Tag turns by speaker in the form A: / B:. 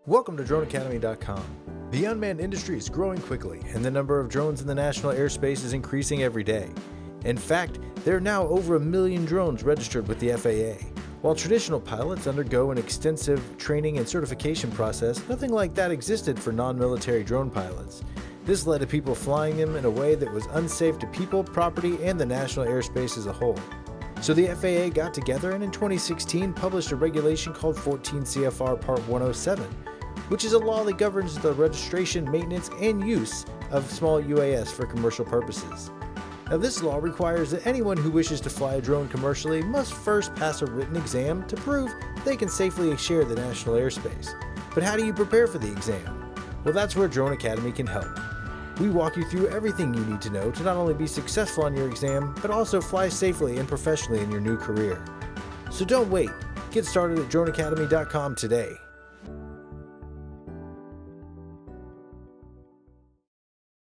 A: Welcome to DroneAcademy.com. The unmanned industry is growing quickly, and the number of drones in the national airspace is increasing every day. In fact, there are now over 1 million drones registered with the FAA. While traditional pilots undergo an extensive training and certification process, nothing like that existed for non-military drone pilots. This led to people flying them in a way that was unsafe to people, property, and the national airspace as a whole. So the FAA got together and in 2016 published a regulation called 14 CFR Part 107, which is a law that governs the registration, maintenance, and use of small UAS for commercial purposes. Now, this law requires that anyone who wishes to fly a drone commercially must first pass a written exam to prove they can safely share the national airspace. But how do you prepare for the exam? Well, that's where Drone Academy can help. We walk you through everything you need to know to not only be successful on your exam, but also fly safely and professionally in your new career. So don't wait. Get started at DroneAcademy.com today.